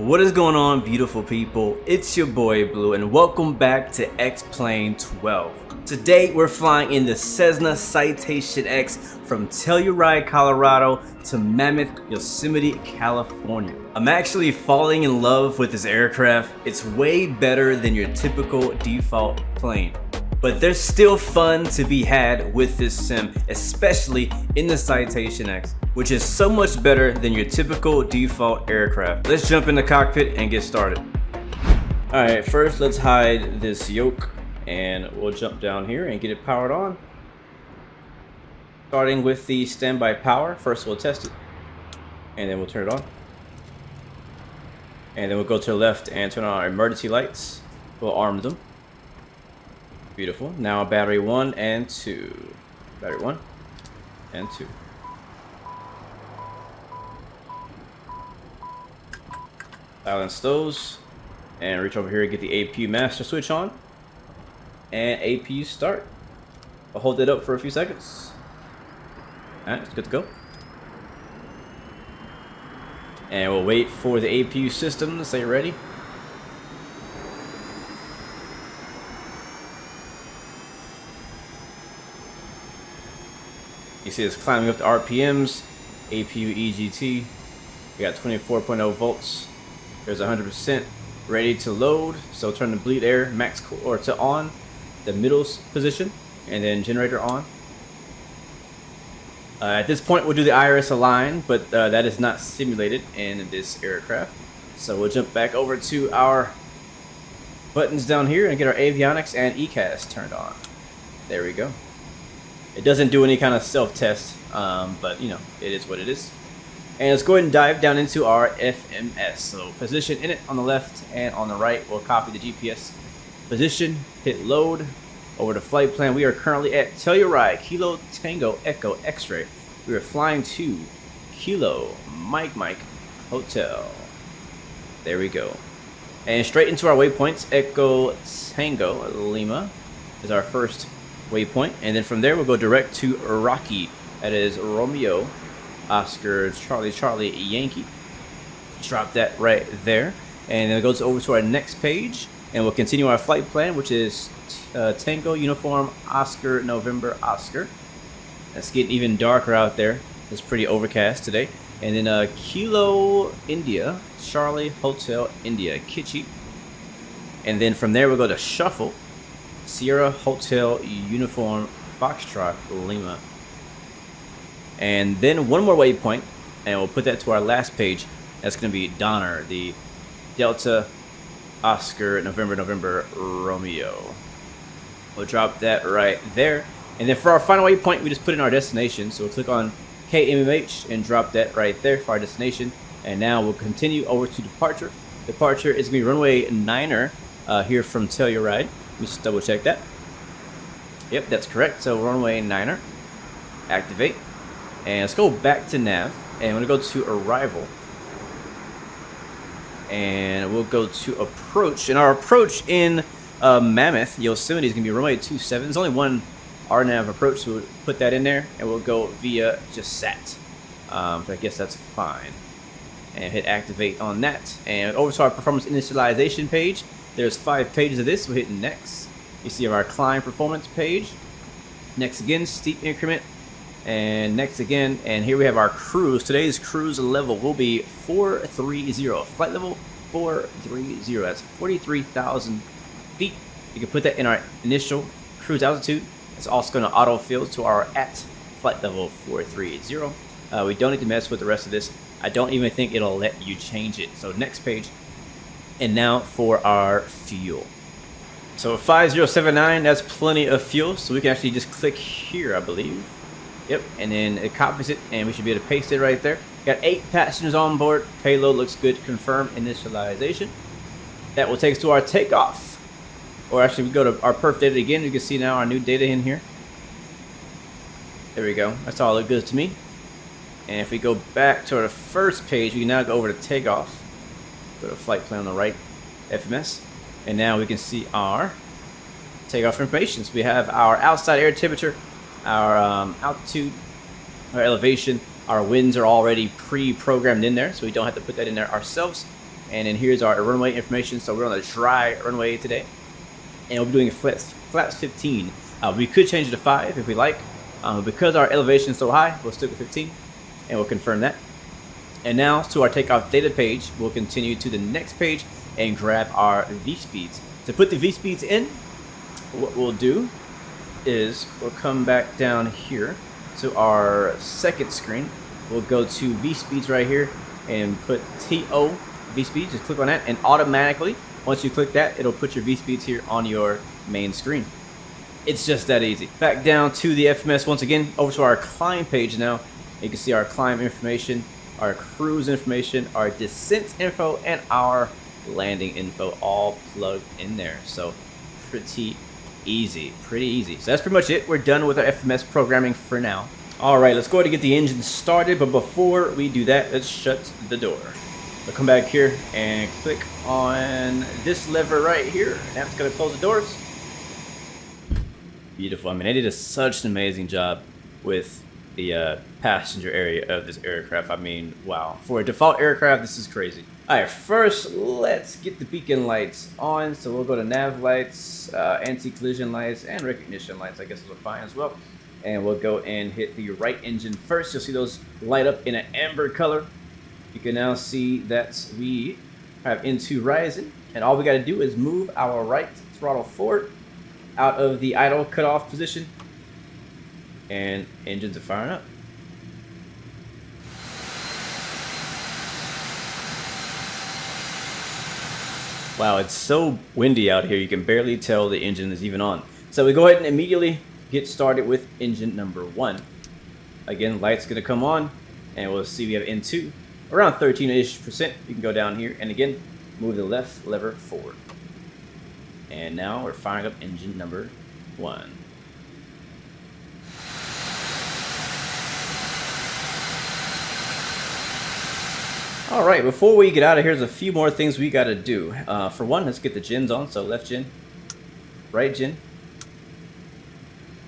What is going on, beautiful people? It's your boy Blue and welcome back to X-Plane 12. Today we're flying in the Cessna Citation X from Telluride, Colorado to Mammoth, Yosemite, California. I'm actually falling in love with this aircraft. It's way better than your typical default plane. But there's still fun to be had with this sim, especially in the Citation X, which is so much better than your typical default aircraft. Let's jump in the cockpit and get started. All right, first let's hide this yoke and we'll jump down here and get it powered on. Starting with the standby power, first we'll test it and then we'll turn it on. And then we'll go to the left and turn on our emergency lights. We'll arm them. Beautiful. Now battery 1 and 2. Battery 1 and 2. Silence those and reach over here and get the APU master switch on and APU start. I'll hold it up for a few seconds. Alright, it's good to go. And we'll wait for the APU system to stay ready. You see it's climbing up the RPMs, APU EGT. We got 24.0 volts. There's 100% ready to load. So turn the bleed air max or to on, the middle position, and then generator on. At this point, we'll do the IRS align, but that is not simulated in this aircraft. So we'll jump back over to our buttons down here and get our avionics and ECAS turned on. There we go. It doesn't do any kind of self-test, but you know, it is what it is. And let's go ahead and dive down into our FMS. So position in it on the left and on the right. We'll copy the GPS position, hit load. Over to flight plan, we are currently at Telluride, Kilo Tango Echo X-Ray. We are flying to Kilo Mike Hotel. There we go. And straight into our waypoints, Echo Tango Lima is our first waypoint, and then from there we'll go direct to Rocky. That is Romeo Oscar Charlie Yankee. Drop that right there, and then it goes over to our next page, and we'll continue our flight plan, which is Tango Uniform Oscar November Oscar. It's getting even darker out there. It's pretty overcast today. And then Kilo India Charlie Hotel India Kitchi, and then from there we'll go to Shuffle Sierra Hotel Uniform Foxtrot Lima. And then one more waypoint, and we'll put that to our last page. That's going to be Donner, the Delta Oscar November Romeo. We'll drop that right there. And then for our final waypoint, we just put in our destination. So we'll click on KMMH and drop that right there for our destination. And now we'll continue over to departure. Departure is going to be runway 9er here from Telluride. Let me just double check that. Yep, that's correct. So runway 9er. Activate. And let's go back to nav. And I'm going to go to arrival. And we'll go to approach. And our approach in Mammoth, Yosemite, is going to be runway 27. There's only one RNAV approach, so we'll put that in there. And we'll go via just SAT. I guess that's fine. And hit activate on that. And over to our performance initialization page. There's 5 pages of this. We'll hit next. You see our climb performance page. Next again, steep increment. And next again. And here we have our cruise. Today's cruise level will be 430. Flight level 430. That's 43,000 feet. You can put that in our initial cruise altitude. It's also going to autofill to our at flight level 430. We don't need to mess with the rest of this. I don't even think it'll let you change it. So next page. And now for our fuel. So 5079, that's plenty of fuel. So we can actually just click here, I believe. Yep, and then it copies it, and we should be able to paste it right there. Got 8 passengers on board. Payload looks good. Confirm initialization. That will take us to our takeoff. Or actually, we go to our perf data again. You can see now our new data in here. There we go. That's all look good to me. And if we go back to our first page, we can now go over to takeoff. Go to flight plan on the right, FMS, and now we can see our takeoff information. So we have our outside air temperature, our altitude, our elevation, Our winds are already pre-programmed in there, so we don't have to put that in there ourselves. And then here's our runway information. So we're on a dry runway today, and we'll be doing flaps 15. We could change it to 5 if we like. Because our elevation is so high, we'll stick with 15, and we'll confirm that. And now to our takeoff data page, we'll continue to the next page and grab our V-speeds. To put the V-speeds in, what we'll do is we'll come back down here to our second screen. We'll go to V-speeds right here and put TO V-speeds. Just click on that, and automatically, once you click that, it'll put your V-speeds here on your main screen. It's just that easy. Back down to the FMS once again, over to our climb page now. You can see our climb information, our cruise information, our descent info, and our landing info all plugged in there. So pretty easy, pretty easy. So that's pretty much it. We're done with our FMS programming for now. All right, let's go ahead and get the engine started. But before we do that, let's shut the door. So come back here and click on this lever right here. And that's gonna close the doors. Beautiful. I mean, they did such an amazing job with the passenger area of this aircraft. I mean, wow. For a default aircraft, this is crazy. All right, first, let's get the beacon lights on. So we'll go to nav lights, anti-collision lights, and recognition lights. I guess those are fine as well. And we'll go and hit the right engine first. You'll see those light up in an amber color. You can now see that we have N2 rising. And all we got to do is move our right throttle forward out of the idle cutoff position, and engines are firing up. Wow, it's so windy out here, you can barely tell the engine is even on. So we go ahead and immediately get started with engine number 1. Again, light's gonna come on, and we'll see we have N2 around 13-ish%. You can go down here and again move the left lever forward. And now we're firing up engine number 1. All right, before we get out of here, there's a few more things we got to do. For one, let's get the gens on. So left gen, right gen.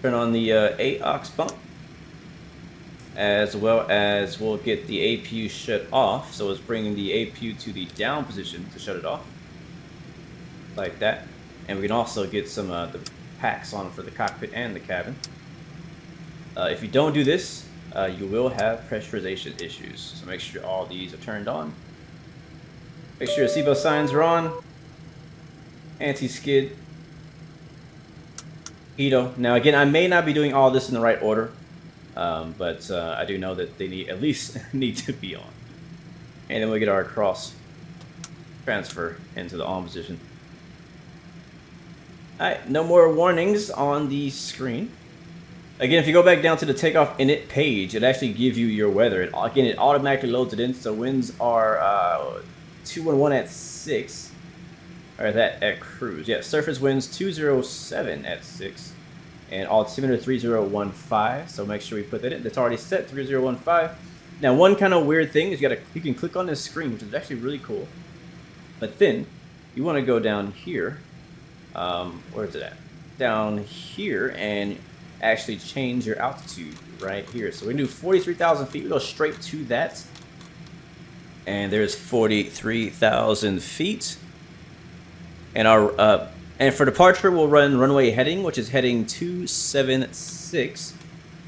Turn on the AUX pump, as well as we'll get the APU shut off. So it's bringing the APU to the down position to shut it off, like that. And we can also get some the packs on for the cockpit and the cabin. If you don't do this, you will have pressurization issues. So make sure all these are turned on. Make sure your seatbelt signs are on. Anti-skid. Hedo. Now again, I may not be doing all this in the right order, but I do know that they at least need to be on. And then we'll get our cross transfer into the on position. Alright, no more warnings on the screen. Again, if you go back down to the takeoff init page, it actually gives you your weather. It automatically loads it in. So winds are 211 at 6. Or that at cruise. Yeah, surface winds 207 at 6. And altimeter 3015. So make sure we put that in. That's already set, 3015. Now, one kind of weird thing is you can click on this screen, which is actually really cool. But then you want to go down here. Where is it at? Down here, and actually change your altitude right here. So we do 43,000 feet. We go straight to that, and there's 43,000 feet. And our and for departure, we'll run runway heading, which is heading 276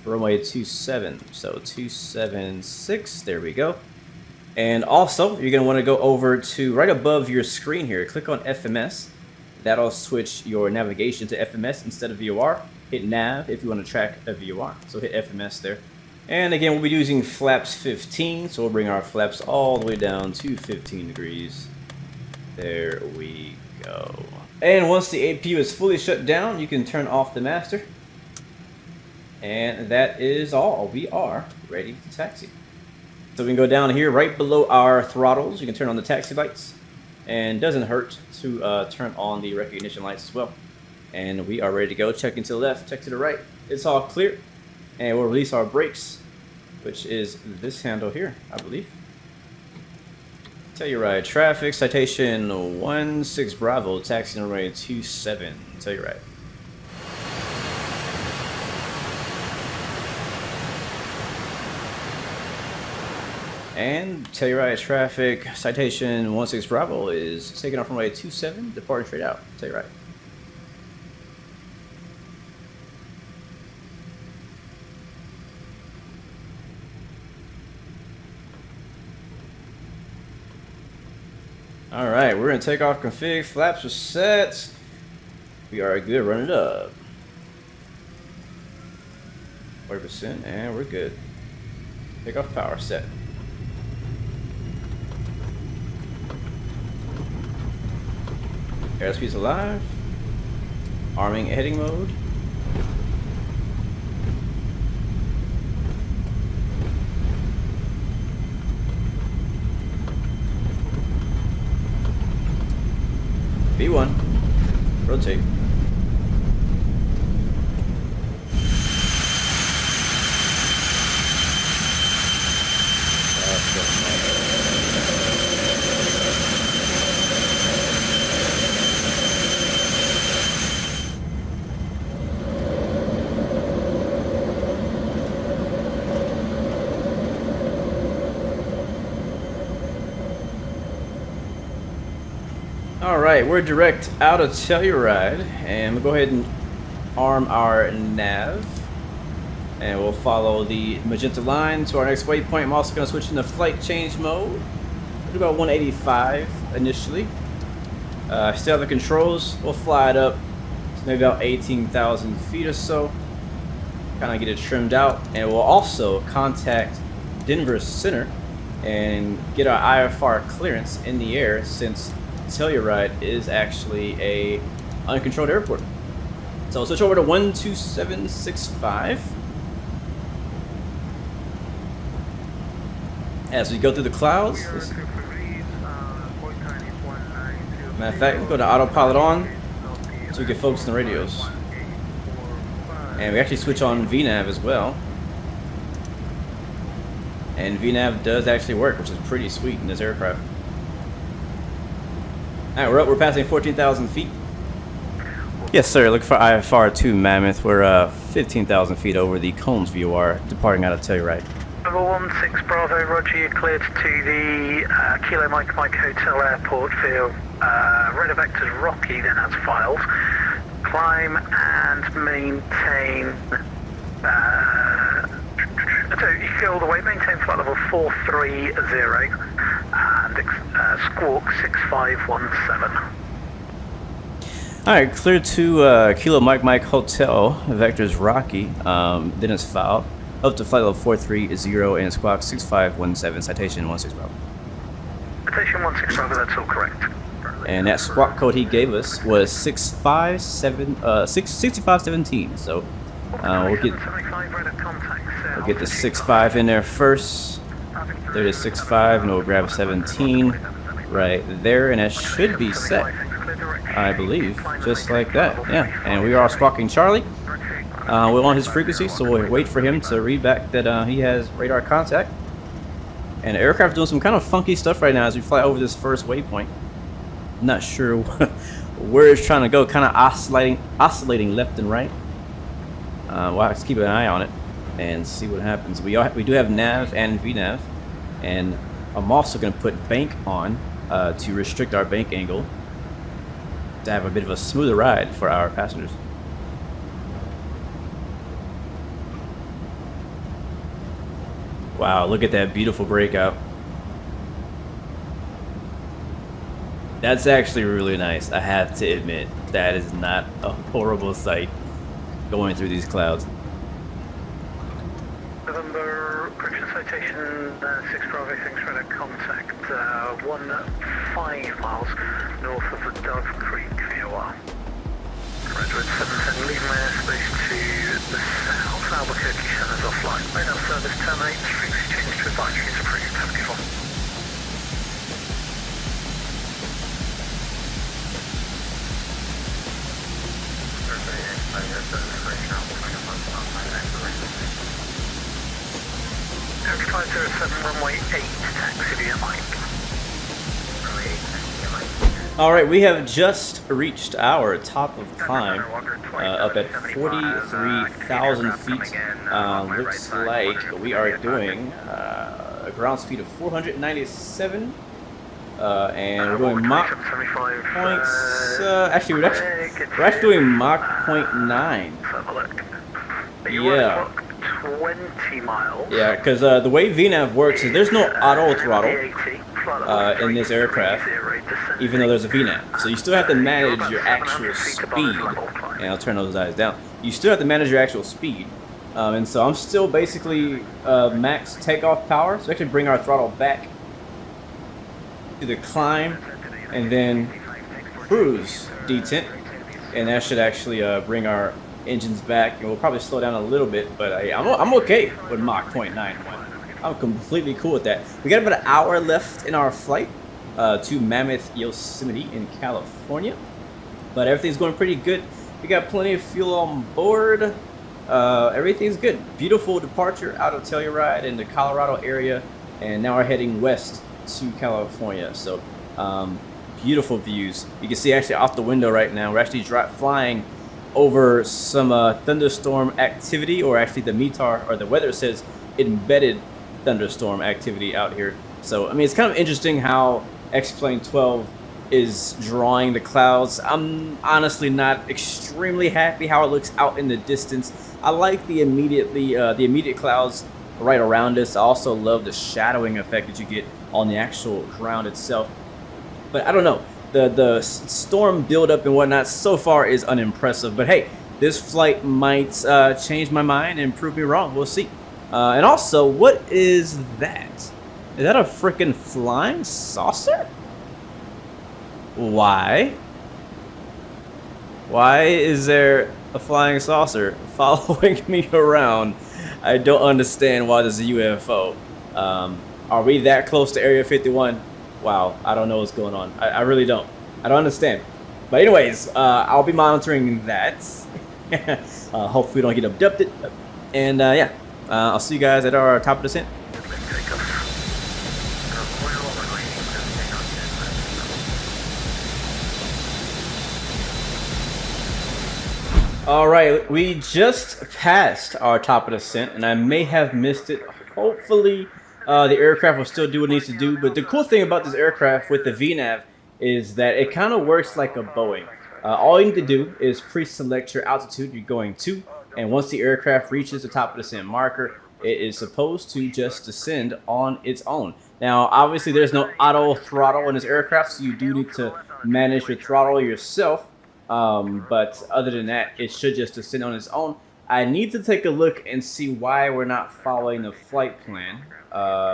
for runway 27. So 276. There we go. And also, you're gonna want to go over to right above your screen here. Click on FMS. That'll switch your navigation to FMS instead of VOR. Hit nav if you want to track a VOR. So hit FMS there. And again, we'll be using flaps 15. So we'll bring our flaps all the way down to 15 degrees. There we go. And once the APU is fully shut down, you can turn off the master. And that is all. We are ready to taxi. So we can go down here right below our throttles. You can turn on the taxi lights. And it doesn't hurt to turn on the recognition lights as well. And we are ready to go. Checking to the left, check to the right. It's all clear. And we'll release our brakes, which is this handle here, I believe. Telluride traffic, citation 16 Bravo, taxi runway 27. Telluride. And Telluride traffic, Citation 16 Bravo is taking off runway 27, departing straight out. Telluride. All right, we're gonna take off config, flaps are set. We are good, run it up. 40%, and we're good. Take off power set. Airspeed's alive. Arming heading mode. B1. Rotate. Alright, we're direct out of Telluride, and we'll go ahead and arm our nav, and we'll follow the magenta line to our next waypoint. I'm also going to switch into flight change mode. We'll do about 185 initially. Still have the controls. We'll fly it up to maybe about 18,000 feet or so, kind of get it trimmed out, and we'll also contact Denver Center and get our IFR clearance in the air, since Telluride is actually a uncontrolled airport. So we'll switch over to 12765 as we go through the clouds. Matter of fact, we'll go to autopilot on so we can focus on the radios. And we actually switch on VNAV as well. And VNAV does actually work, which is pretty sweet in this aircraft. Alright, we're up. We're passing 14,000 feet. Yes, sir. Looking for IFR 2 Mammoth. We're 15,000 feet over the Combs VOR, departing out of Telluride. Level 16 Bravo, roger. You're cleared to the Kilo Mike Hotel Airport field. Radar vector's rocky, then has files. Climb and maintain. So you go all the way, maintain flight level 430 and squawk 6517. Alright, clear to Kilo Mike Hotel. The vector's rocky, then it's filed. Up to flight level 430 and squawk 6517, Citation 16 Bravo. Citation 16 Bravo, that's all correct. And that squawk code he gave us was 6517, so we'll get the 65 in there first. There it is, 65, and we'll grab 17 right there, and that should be set, I believe, just like that. Yeah, and we are squawking Charlie. We're on his frequency, so we'll wait for him to read back that he has radar contact. And the aircraft doing some kind of funky stuff right now as we fly over this first waypoint. Not sure where it's trying to go, kind of oscillating left and right. We'll have to keep an eye on it and see what happens. We do have nav and VNAV, and I'm also going to put bank on to restrict our bank angle to have a bit of a smoother ride for our passengers. Wow, look at that beautiful breakout. That's actually really nice, I have to admit. That is not a horrible sight going through these clouds. November, correction citation 6 Bravo, thanks for the contact 15 miles north of the Dove Creek VOR. Roger, 710, leaving my airspace to the south. Albuquerque centers offline. Radar service terminates, frequency change to advisory is approved. Have a good one. Air 507, runway 8, taxi via Mike. Runway 8, taxi via Mike. All right, we have just reached our top of climb, up at 43,000 feet. Looks like we are doing a ground speed of 497, and we're doing Mach points. Actually, we're actually doing Mach 0.9. Yeah. 20 miles. Yeah, because the way VNAV works is there's no auto throttle in this aircraft, even though there's a VNAV. So you still have to manage your actual speed. And I'll turn those eyes down. You still have to manage your actual speed. And so I'm still basically max takeoff power. So actually bring our throttle back to the climb and then cruise detent. And that should actually bring our engines back. And we'll probably slow down a little bit, but I'm okay with Mach 0.91. I'm completely cool with that. We got about an hour left in our flight to Mammoth, Yosemite in California. But everything's going pretty good. We got plenty of fuel on board. Everything's good. Beautiful departure out of Telluride in the Colorado area. And now we're heading west to California. So beautiful views. You can see actually off the window right now. We're actually flying over some thunderstorm activity, or actually the METAR or the weather says embedded thunderstorm activity out here. So I mean, it's kind of interesting how X-Plane 12 is drawing the clouds. I'm honestly not extremely happy how it looks out in the distance. I like the immediate clouds right around us. I also love the shadowing effect that you get on the actual ground itself. But I don't know. The storm buildup and whatnot so far is unimpressive. But hey, this flight might change my mind and prove me wrong. We'll see. And also, what is that? Is that a freaking flying saucer? Why? Why is there a flying saucer following me around? I don't understand why there's a UFO. Are we that close to Area 51? Wow, I don't know what's going on. I really don't. I don't understand. But anyways, I'll be monitoring that. Hopefully we don't get abducted. And yeah, I'll see you guys at our top of descent. All right, we just passed our top of descent, and I may have missed it. Hopefully, the aircraft will still do what it needs to do. But the cool thing about this aircraft with the VNAV is that it kind of works like a Boeing. All you need to do is pre-select your altitude you're going to, and once the aircraft reaches the top of the descent marker, it is supposed to just descend on its own. Now, obviously, there's no auto throttle in this aircraft, so you do need to manage your throttle yourself. But other than that, it should just descend on its own. I need to take a look and see why we're not following the flight plan.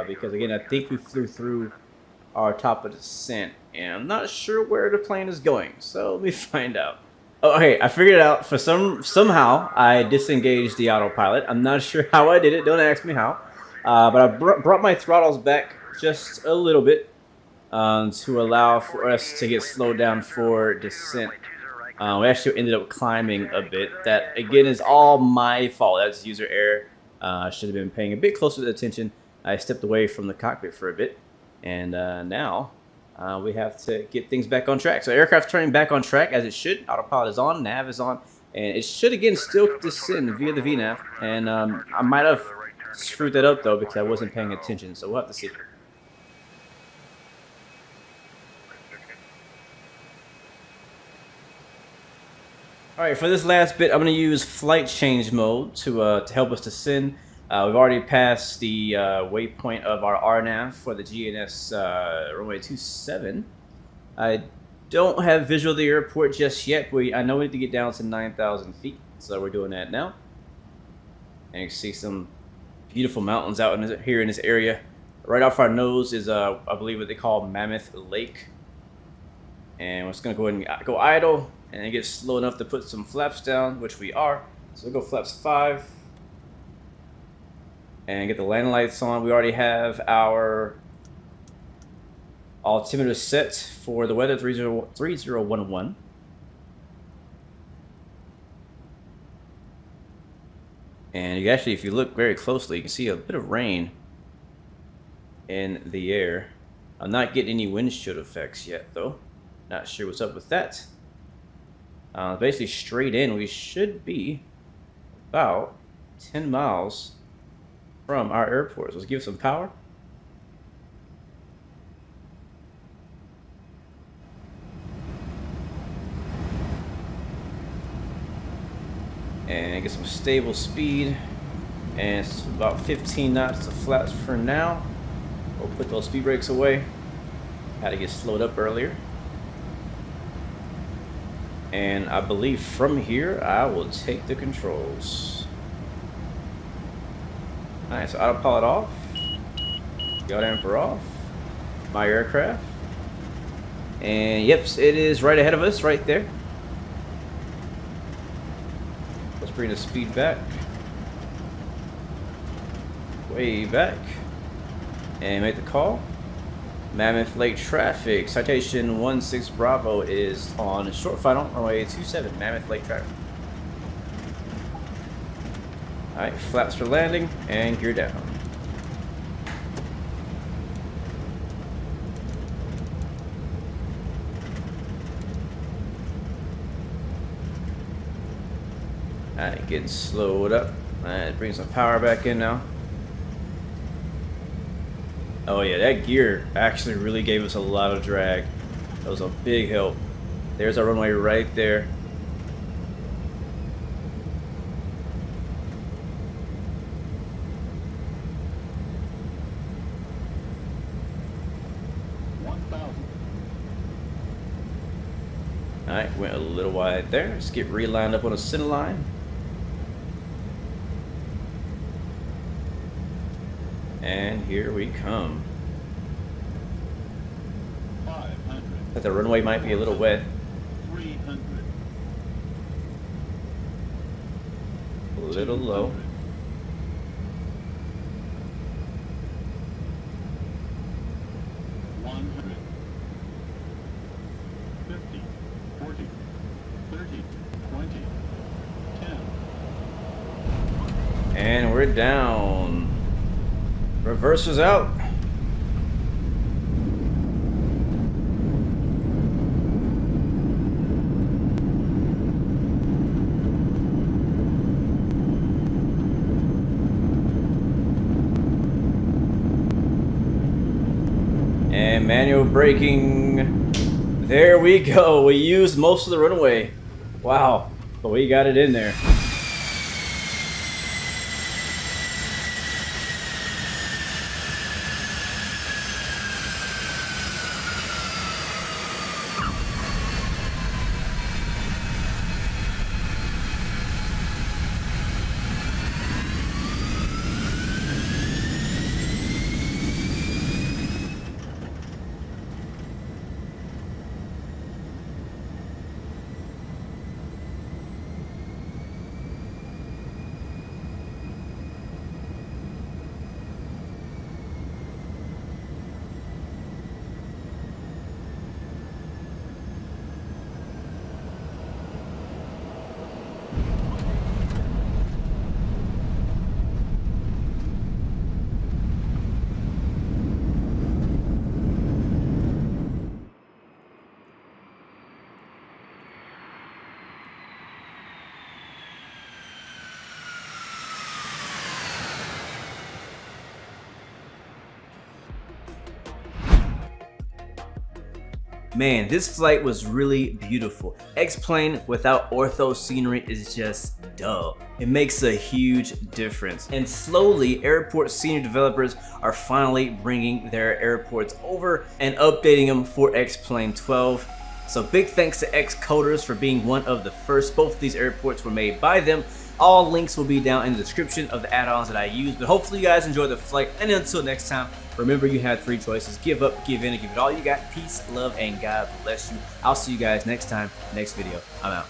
Because again, I think we flew through our top of descent, and I'm not sure where the plane is going. So let me find out. Oh, okay, I figured it out. Somehow I disengaged the autopilot. I'm not sure how I did it. Don't ask me how. But I brought my throttles back just a little bit to allow for us to get slowed down for descent. We actually ended up climbing a bit. That, again, is all my fault. That's user error. I should have been paying a bit closer attention. I stepped away from the cockpit for a bit. And now we have to get things back on track. So aircraft's turning back on track as it should. Autopilot is on, nav is on. And it should, again, still descend via the VNAV. And I might have screwed that up, though, because I wasn't paying attention. So we'll have to see. All right, for this last bit, I'm going to use flight change mode to help us descend. We've already passed the waypoint of our RNAV for the GNS runway 27. I don't have visual of the airport just yet, but I know we need to get down to 9,000 feet, so we're doing that now. And you can see some beautiful mountains out here in this area. Right off our nose is, I believe, what they call Mammoth Lake. And we're just going to go ahead and go idle and get slow enough to put some flaps down, which we are. So we'll go flaps 5. And get the landing lights on. We already have our altimeter set for the weather 3011. And you actually, if you look very closely, you can see a bit of rain in the air. I'm not getting any windshield effects yet, though. Not sure what's up with that. Basically straight in, we should be about 10 miles from our airport. So let's give it some power. And get some stable speed. And it's about 15 knots to flaps for now. We'll put those speed brakes away. Had to get slowed up earlier. And I believe from here, I will take the controls. Alright, so autopilot off. Yaw damper off. My aircraft. And yep, it is right ahead of us, right there. Let's bring the speed back. Way back. And make the call. Mammoth Lake traffic. Citation 16 Bravo is on short final, runway 27. Mammoth Lake traffic. Alright, flaps for landing and gear down. Alright, getting slowed up. Alright, bring some power back in now. Oh yeah, that gear actually really gave us a lot of drag. That was a big help. There's our runway right there. Alright, went a little wide there. Let's get relined up on a center line. And here we come. 500. But the runway might be a little wet. 300. A little low. 100. 50. 40. 30. 20. 10. And we're down. Reversers out. And manual braking. There we go. We used most of the runway. Wow. But we got it in there. Man, this flight was really beautiful. X-plane without ortho scenery is just dull. It makes a huge difference. And slowly, airport senior developers are finally bringing their airports over and updating them for X-plane 12. So big thanks to X-Coders for being one of the first. Both of these airports were made by them. All links will be down in the description of the add-ons that I use. But hopefully you guys enjoyed the flight. And until next time, remember you had three choices. Give up, give in, and give it all you got. Peace, love, and God bless you. I'll see you guys next time, next video. I'm out.